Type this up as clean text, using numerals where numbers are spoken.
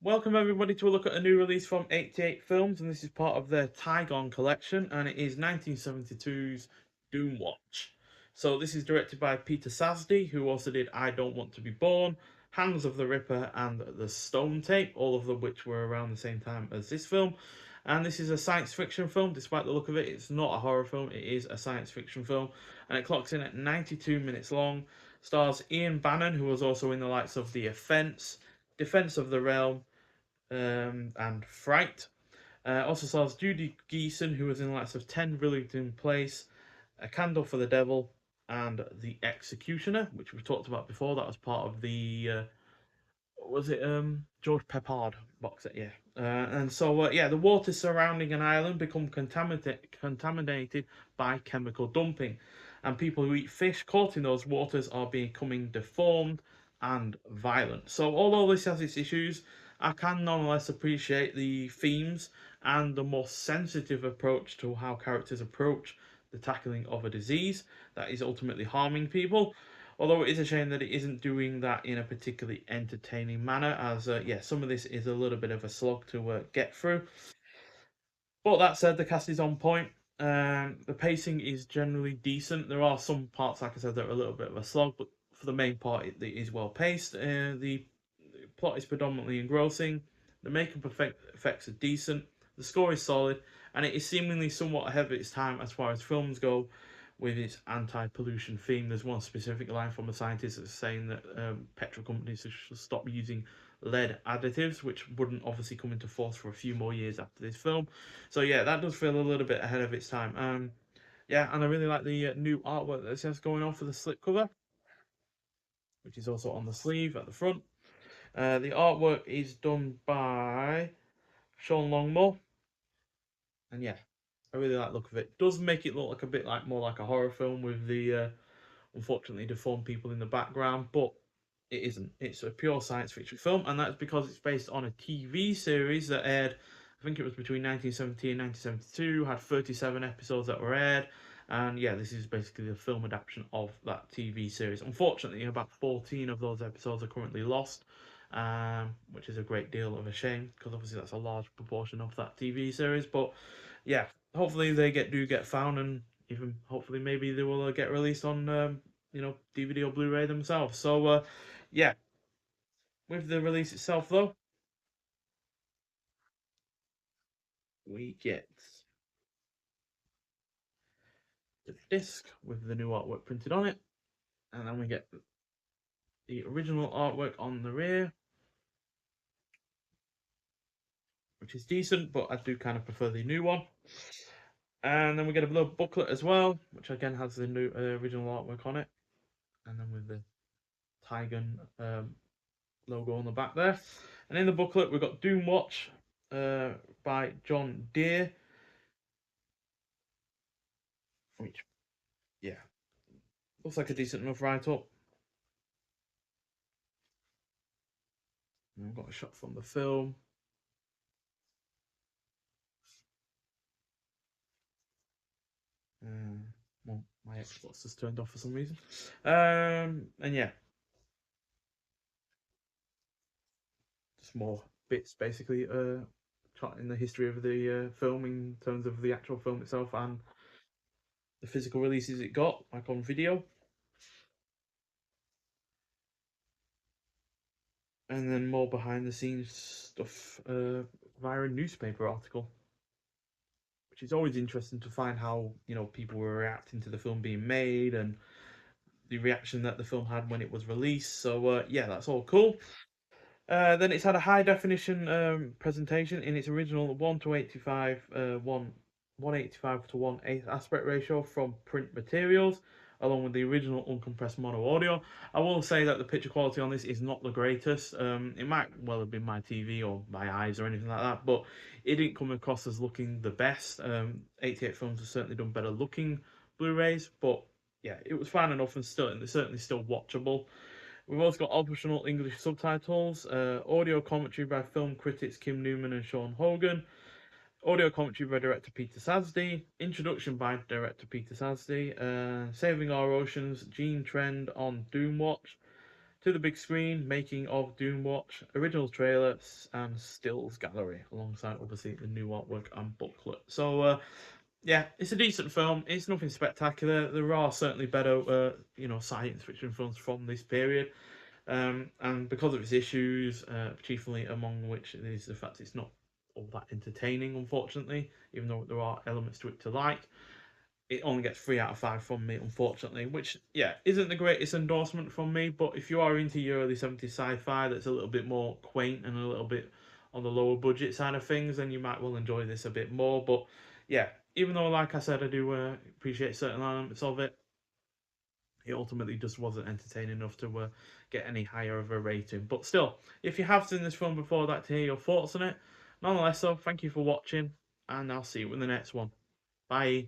Welcome everybody to a look at a new release from 88 Films, and this is part of their Tygon collection, and it is 1972's Doomwatch. So this is directed by Peter Sasdy, who also did I Don't Want to Be Born, Hands of the Ripper, and The Stone Tape, all of them which were around the same time as this film. And this is a science fiction film, despite the look of it. It's not a horror film, it is a science fiction film, and it clocks in at 92 minutes long. Stars Ian Bannon, who was also in the likes of The Offence, Defense of the Realm, and Fright. Also stars Judy Geeson, who was in the likes of 10 Rillington Place, A Candle for the Devil, and The Executioner, which we've talked about before. That was part of the was it George Peppard box set, yeah. And so the waters surrounding an island become contaminated by chemical dumping, and people who eat fish caught in those waters are becoming deformed and violent. So although this has its issues, I can nonetheless appreciate the themes and the more sensitive approach to how characters approach the tackling of a disease that is ultimately harming people. Although it is a shame that it isn't doing that in a particularly entertaining manner, as some of this is a little bit of a slog to get through. But that said, the cast is on point. The pacing is generally decent. There are some parts, like I said, that are a little bit of a slog, but for the main part, it is well paced. The plot is predominantly engrossing. The makeup effects are decent. The score is solid, and it is seemingly somewhat ahead of its time as far as films go, with its anti-pollution theme. There's one specific line from a scientist that's saying that petrol companies should stop using lead additives, which wouldn't obviously come into force for a few more years after this film. So yeah, that does feel a little bit ahead of its time. Yeah, and I really like the new artwork that this has going on for the slipcover, which is also on the sleeve at the front. The artwork is done by Sean Longmore, and yeah, I really like the look of it. Does make it look like a bit like more like a horror film with the unfortunately deformed people in the background, but it isn't. It's a pure science fiction film, and that's because it's based on a TV series that aired, I think it was between 1970 and 1972, had 37 episodes that were aired, and yeah, this is basically the film adaptation of that TV series. Unfortunately, about 14 of those episodes are currently lost, which is a great deal of a shame, because obviously that's a large proportion of that TV series, but yeah, hopefully they get found, and even hopefully maybe they will get released on DVD or Blu-ray themselves. So yeah, with the release itself though, we get the disc with the new artwork printed on it, and then we get the original artwork on the rear, which is decent, but I do kind of prefer the new one. And then we get a little booklet as well, which again has the new original artwork on it, and then with the Tigan logo on the back there. And in the booklet, we've got Doomwatch by John Deere, which, yeah, looks like a decent enough write up. I've got a shot from the film. Well, my Xbox has turned off for some reason. And yeah, just more bits basically in the history of the film in terms of the actual film itself and the physical releases it got, like on video. And then more behind the scenes stuff via a newspaper article, which is always interesting to find how people were reacting to the film being made and the reaction that the film had when it was released. So yeah, that's all cool. Then it's had a high definition presentation in its original 1:85 185 to 1/8 aspect ratio from print materials, along with the original uncompressed mono audio. I will say that the picture quality on this is not the greatest. It might well have been my TV or my eyes or anything like that, but it didn't come across as looking the best. 88 Films has certainly done better looking Blu-rays, but yeah, it was fine enough and certainly still watchable. We've also got optional English subtitles, audio commentary by film critics Kim Newman and Sean Hogan, audio commentary by director Peter Sasdy, introduction by director Peter Sasdy, Saving Our Oceans, Gene Trend on Doomwatch, To the Big Screen, making of Doomwatch, original trailer, and stills gallery, alongside obviously the new artwork and booklet. So, yeah, it's a decent film. It's nothing spectacular. There are certainly better, science fiction films from this period. And because of its issues, chiefly among which is the fact it's not all that entertaining, unfortunately, even though there are elements to it to like. It only gets 3 out of 5 from me, unfortunately, which, yeah, isn't the greatest endorsement from me, but if you are into your early 70s sci-fi that's a little bit more quaint and a little bit on the lower budget side of things, then you might well enjoy this a bit more. But yeah, even though, like I said, I do appreciate certain elements of it, it ultimately just wasn't entertaining enough to get any higher of a rating. But still, if you have seen this film before, I'd like to hear your thoughts on it. Nonetheless, though, thank you for watching, and I'll see you in the next one. Bye.